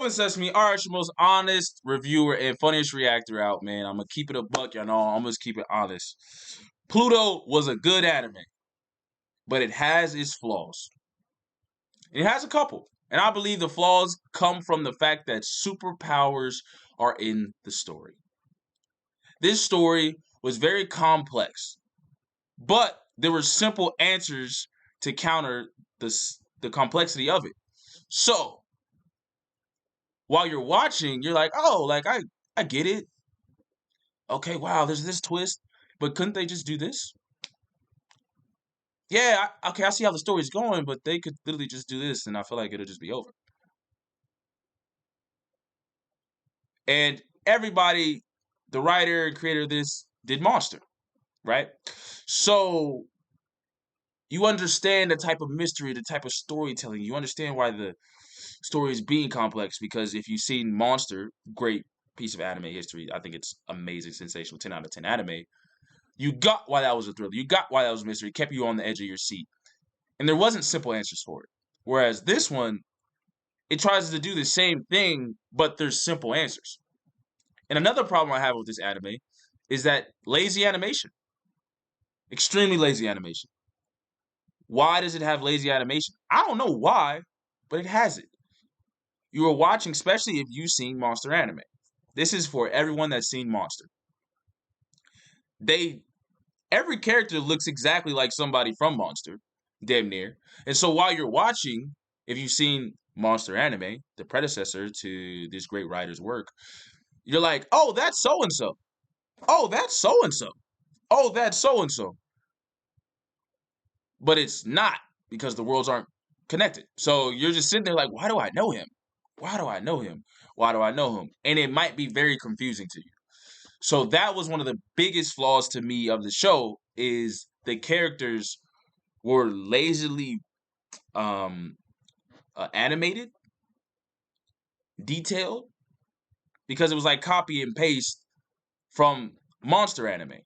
Open Sesame, alright, your most honest reviewer and funniest reactor out, man. I'm gonna keep it a buck, y'all know. I'm gonna keep it honest. Pluto was a good anime, but it has its flaws. It has a couple. And I believe the flaws come from the fact that superpowers are in the story. This story was very complex, but there were simple answers to counter the complexity of it. So, while you're watching, you're like, oh, like I get it. Okay, wow, there's this twist, but couldn't they just do this? Yeah, okay, I see how the story's going, but they could literally just do this, and I feel like it'll just be over. And everybody, the writer and creator of this, did Monster, right? So you understand the type of mystery, the type of storytelling. You understand why the story is being complex, because if you've seen Monster, great piece of anime history. I think it's amazing, sensational, 10 out of 10 anime. You got why that was a thriller. You got why that was a mystery. It kept you on the edge of your seat. And there wasn't simple answers for it. Whereas this one, it tries to do the same thing, but there's simple answers. And another problem I have with this anime is that lazy animation. Extremely lazy animation. Why does it have lazy animation? I don't know why, but it has it. You are watching, especially if you've seen Monster anime. This is for everyone that's seen Monster. Every character looks exactly like somebody from Monster, damn near. And so while you're watching, if you've seen Monster anime, the predecessor to this great writer's work, you're like, oh, that's so and so. Oh, that's so and so. Oh, that's so and so. But it's not, because the worlds aren't connected. So you're just sitting there like, why do I know him? Why do I know him? Why do I know him? And it might be very confusing to you. So that was one of the biggest flaws to me of the show, is the characters were lazily um, animated, detailed, because it was like copy and paste from Monster anime.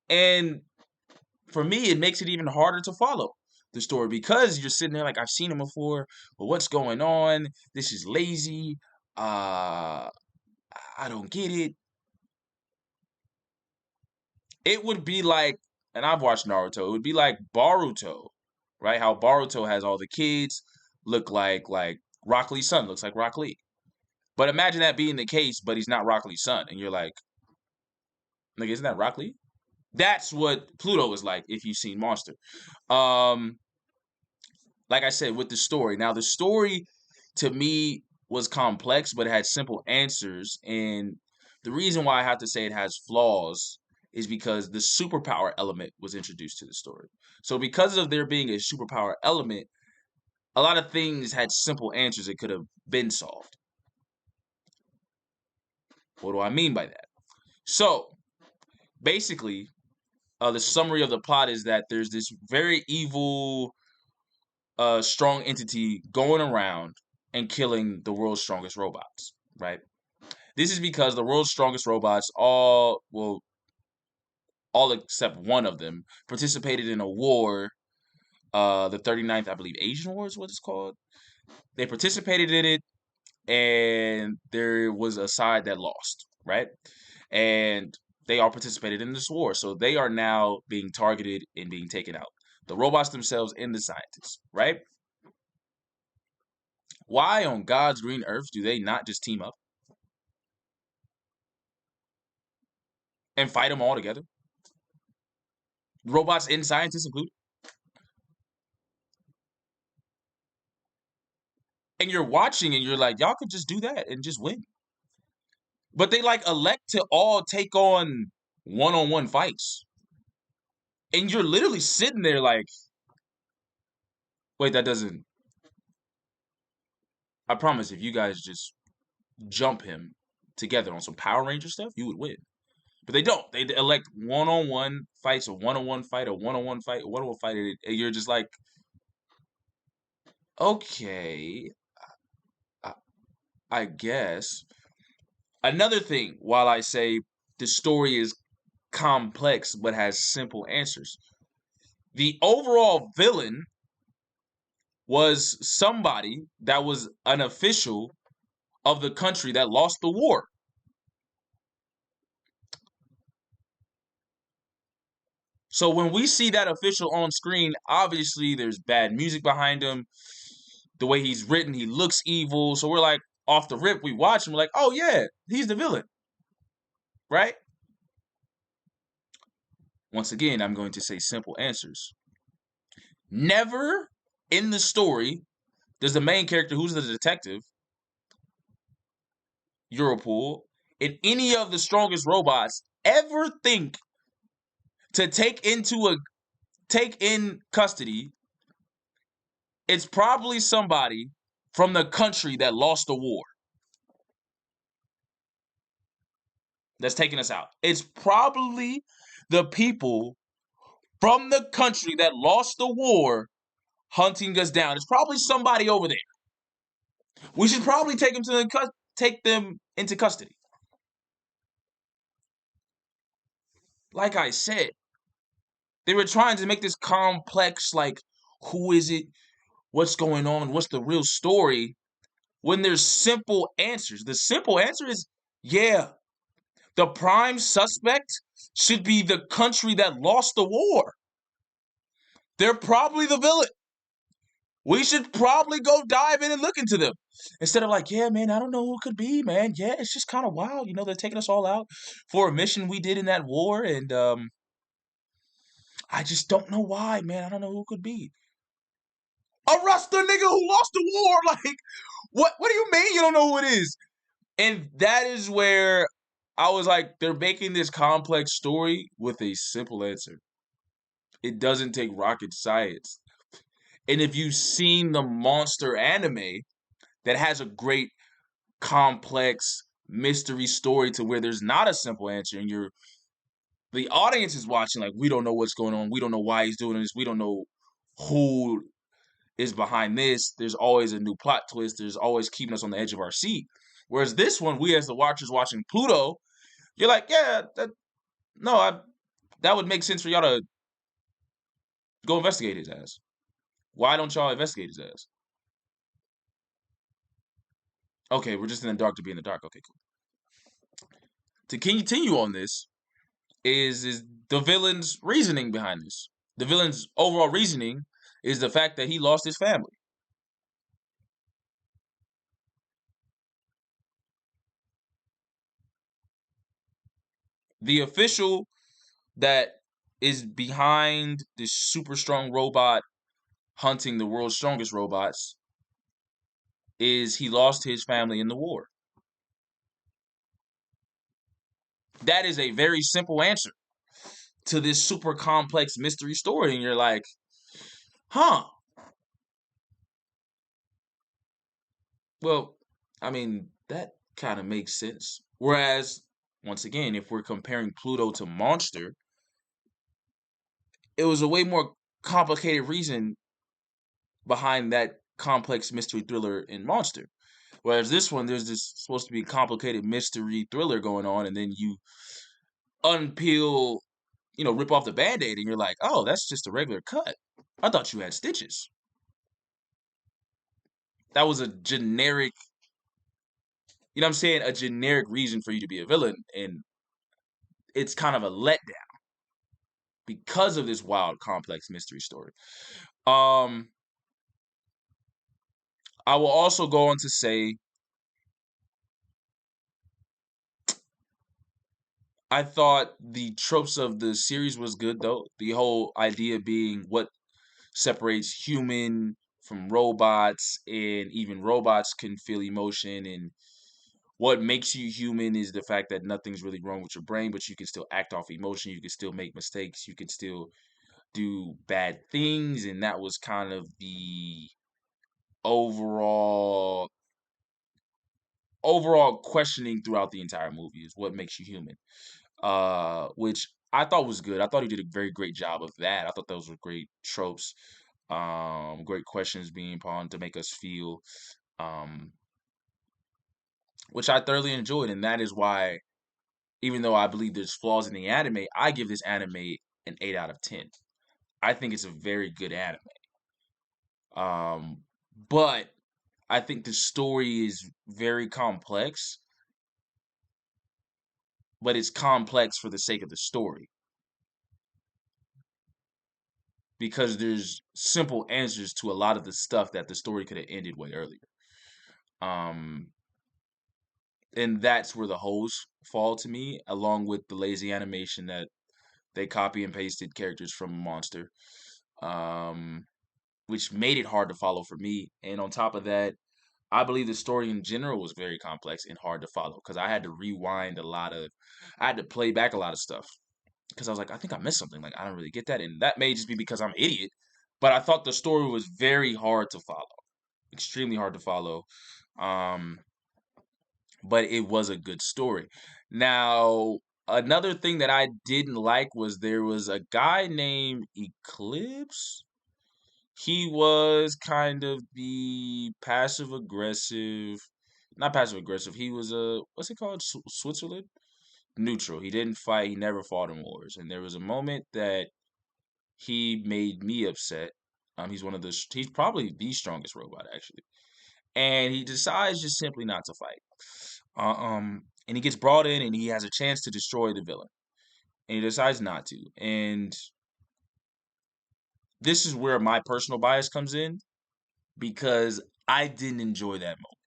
And for me, it makes it even harder to follow the story, because you're sitting there like, I've seen him before, but what's going on? This is lazy. I don't get it. It would be like, and I've watched Naruto, it would be like Boruto, right? How Boruto has all the kids look like Rock Lee's son looks like Rock Lee. But imagine that being the case, but he's not Rock Lee's son. And you're like, isn't that Rock Lee? That's what Pluto is like if you've seen Monster. Like I said, with the story. Now, the story, to me, was complex, but it had simple answers. And the reason why I have to say it has flaws is because the superpower element was introduced to the story. So because of there being a superpower element, a lot of things had simple answers that could have been solved. What do I mean by that? So, basically, the summary of the plot is that there's this very evil, strong entity going around and killing the world's strongest robots, right? This is because the world's strongest robots, all except one of them, participated in a war, the 39th, I believe, Asian War is what it's called. They participated in it, and there was a side that lost, right? And they all participated in this war, so they are now being targeted and being taken out. The robots themselves and the scientists, right? Why on God's green earth do they not just team up and fight them all together? Robots and scientists included. And you're watching and you're like, y'all could just do that and just win. But they like elect to all take on one-on-one fights. And you're literally sitting there like, wait, that doesn't. I promise if you guys just jump him together on some Power Ranger stuff, you would win. But they don't. They elect one-on-one fights, a one-on-one fight, a one-on-one fight, a one-on-one fight. And you're just like, okay, I, I guess. Another thing, while I say the story is complex but has simple answers, the overall villain was somebody that was an official of the country that lost the war. So when we see that official on screen, obviously there's bad music behind him. The way he's written, he looks evil. So we're like, off the rip, we watch him, we're like, oh yeah, he's the villain. Right? Once again, I'm going to say simple answers. Never in the story does the main character, who's the detective, Europool, and any of the strongest robots ever think to take in custody. It's probably somebody from the country that lost the war that's taking us out. It's probably the people from the country that lost the war hunting us down. It's probably somebody over there. We should probably take them into custody. Like I said, they were trying to make this complex, like, who is it? What's going on? What's the real story? When there's simple answers. The simple answer is, yeah, the prime suspect should be the country that lost the war. They're probably the villain. We should probably go dive in and look into them. Instead of like, yeah, man, I don't know who it could be, man. Yeah, it's just kind of wild. They're taking us all out for a mission we did in that war. And I just don't know why, man. I don't know who it could be. Arrest the nigga who lost the war. Like, what do you mean you don't know who it is? And that is where I was like, they're making this complex story with a simple answer. It doesn't take rocket science. And if you've seen the monster anime that has a great complex mystery story to where there's not a simple answer and the audience is watching like, we don't know what's going on. We don't know why he's doing this. We don't know who is behind this. There's always a new plot twist. There's always keeping us on the edge of our seat. Whereas this one, we as the watchers watching Pluto, you're like, yeah, that would make sense for y'all to go investigate his ass. Why don't y'all investigate his ass? Okay, we're just in the dark to be in the dark. Okay, cool. To continue on this is the villain's reasoning behind this. The villain's overall reasoning is the fact that he lost his family. The official that is behind this super strong robot hunting the world's strongest robots is he lost his family in the war. That is a very simple answer to this super complex mystery story. And you're like, huh. Well, I mean, that kind of makes sense. Whereas, once again, if we're comparing Pluto to Monster, it was a way more complicated reason behind that complex mystery thriller in Monster. Whereas this one, there's this supposed to be complicated mystery thriller going on, and then you unpeel, rip off the Band-Aid, and you're like, oh, that's just a regular cut. I thought you had stitches. That was a generic, you know what I'm saying? A generic reason for you to be a villain, and it's kind of a letdown because of this wild, complex mystery story. I will also go on to say I thought the tropes of the series was good, though. The whole idea being what separates human from robots, and even robots can feel emotion, and what makes you human is the fact that nothing's really wrong with your brain, but you can still act off emotion, you can still make mistakes, you can still do bad things, and that was kind of the overall questioning throughout the entire movie is what makes you human, which I thought was good. I thought he did a very great job of that. I thought those were great tropes, great questions being pawned to make us feel, um, which I thoroughly enjoyed, and that is why, even though I believe there's flaws in the anime, I give this anime an 8 out of 10. I think it's a very good anime. But I think the story is very complex, but it's complex for the sake of the story because there's simple answers to a lot of the stuff that the story could have ended way earlier. Um, and that's where the holes fall to me, along with the lazy animation that they copy and pasted characters from Monster, um, which made it hard to follow for me. And on top of that, I believe the story in general was very complex and hard to follow because I had to rewind I had to play back a lot of stuff because I was like, I think I missed something. Like, I don't really get that. And that may just be because I'm an idiot, but I thought the story was very hard to follow, extremely hard to follow. Um, but it was a good story. Now, another thing that I didn't like was there was a guy named Eclipse. He was kind of the passive aggressive, not passive aggressive. He was a what's it called? Switzerland neutral. He didn't fight. He never fought in wars. And there was a moment that he made me upset. He's one of the he's probably the strongest robot actually, and he decides just simply not to fight. And he gets brought in, and he has a chance to destroy the villain, and he decides not to. And this is where my personal bias comes in because I didn't enjoy that moment.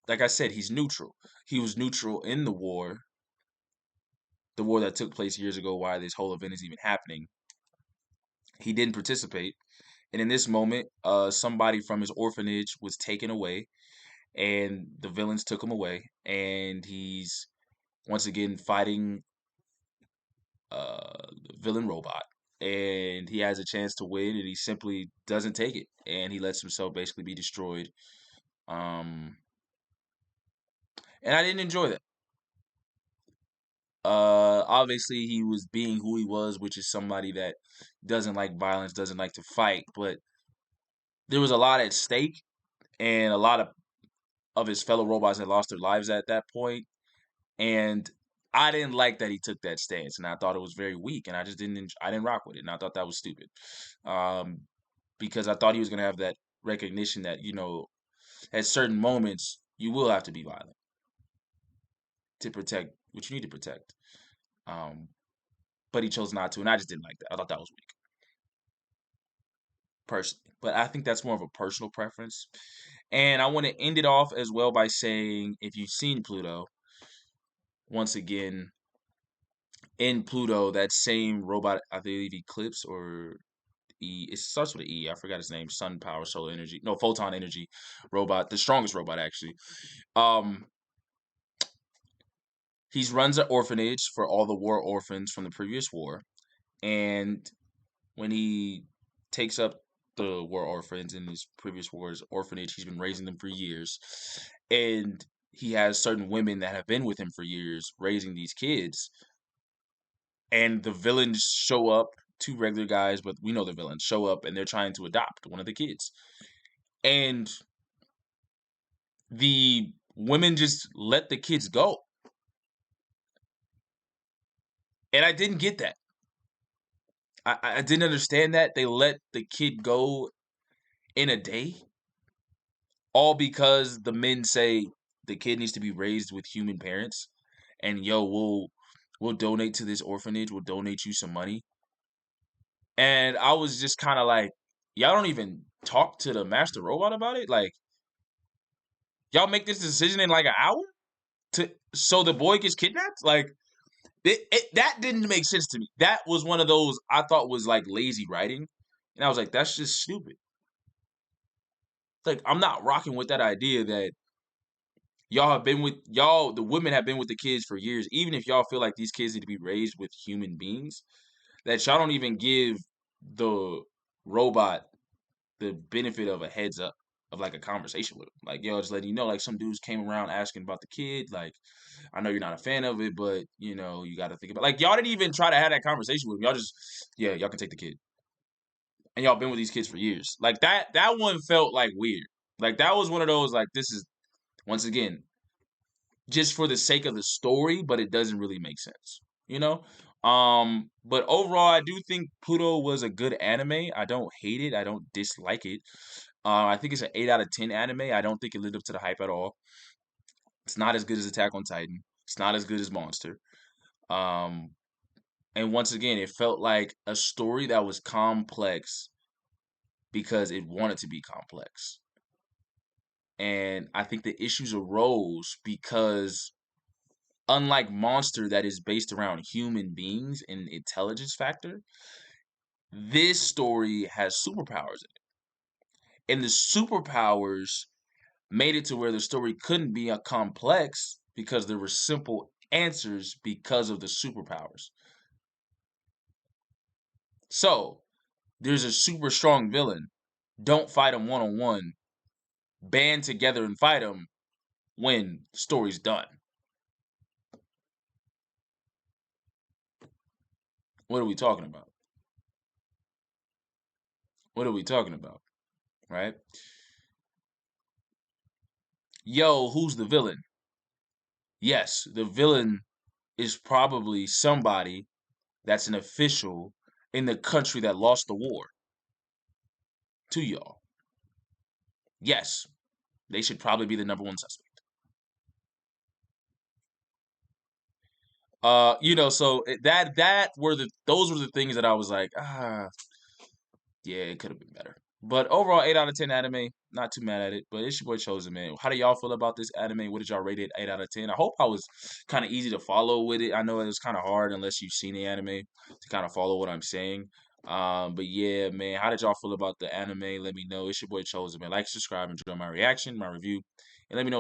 Like I said, he's neutral. He was neutral in the war that took place years ago. Why this whole event is even happening? He didn't participate, and in this moment, somebody from his orphanage was taken away, and the villains took him away, and he's once again fighting villain robot, and he has a chance to win, and he simply doesn't take it, and he lets himself basically be destroyed. Um, and I didn't enjoy that. Obviously, he was being who he was, which is somebody that doesn't like violence, doesn't like to fight, but there was a lot at stake, and a lot of his fellow robots had lost their lives at that point, and I didn't like that he took that stance, and I thought it was very weak, and I didn't rock with it, and I thought that was stupid, because I thought he was gonna have that recognition that at certain moments you will have to be violent to protect what you need to protect, um, but he chose not to, and I just didn't like that. I thought that was weak, personally, but I think that's more of a personal preference, and I want to end it off as well by saying if you've seen Pluto, once again in Pluto, that same robot, I believe Eclipse or it starts with an E. I forgot his name. Sun power, solar energy. No, photon energy robot. The strongest robot, actually. Um, he runs an orphanage for all the war orphans from the previous war. And when he takes up the war orphans in his previous war's orphanage, he's been raising them for years. And he has certain women that have been with him for years raising these kids. And the villains show up, two regular guys, but we know the villains show up and they're trying to adopt one of the kids. And the women just let the kids go. And I didn't get that. I didn't understand that. They let the kid go in a day, all because the men say the kid needs to be raised with human parents. And we'll donate to this orphanage. We'll donate you some money. And I was just kind of like, y'all don't even talk to the master robot about it. Like, y'all make this decision in like an hour to so the boy gets kidnapped. Like, that didn't make sense to me. That was one of those I thought was like lazy writing, and I was like, that's just stupid. Like, I'm not rocking with that idea that the women have been with the kids for years. Even if y'all feel like these kids need to be raised with human beings, that y'all don't even give the robot the benefit of a heads up of like a conversation with him. Like, yo, just letting you know, like some dudes came around asking about the kid. Like, I know you're not a fan of it, but you got to think about like y'all didn't even try to have that conversation with him. Y'all just y'all can take the kid, and y'all been with these kids for years. Like that one felt like weird. Like that was one of those like this is once again just for the sake of the story, but it doesn't really make sense. You know. But overall, I do think Pluto was a good anime. I don't hate it. I don't dislike it. I think it's an 8 out of 10 anime. I don't think it lived up to the hype at all. It's not as good as Attack on Titan. It's not as good as Monster. Um, and once again, it felt like a story that was complex because it wanted to be complex. And I think the issues arose because, unlike Monster, that is based around human beings and intelligence factor, this story has superpowers in it. And the superpowers made it to where the story couldn't be a complex because there were simple answers because of the superpowers. So, there's a super strong villain. Don't fight him one on one. Band together and fight him when story's done. What are we talking about? What are we talking about? Right? Yo, who's the villain? Yes, the villain is probably somebody that's an official in the country that lost the war to y'all. Yes, they should probably be the number one suspect. So those were the things that I was like, yeah, it could have been better. But overall, 8 out of 10 anime. Not too mad at it. But it's your boy Chosen, man. How do y'all feel about this anime? What did y'all rate it? 8 out of 10. I hope I was kind of easy to follow with it. I know it was kind of hard unless you've seen the anime to kind of follow what I'm saying. But yeah, man, how did y'all feel about the anime? Let me know. It's your boy Chosen, man. Like, subscribe, enjoy my reaction, my review, and let me know.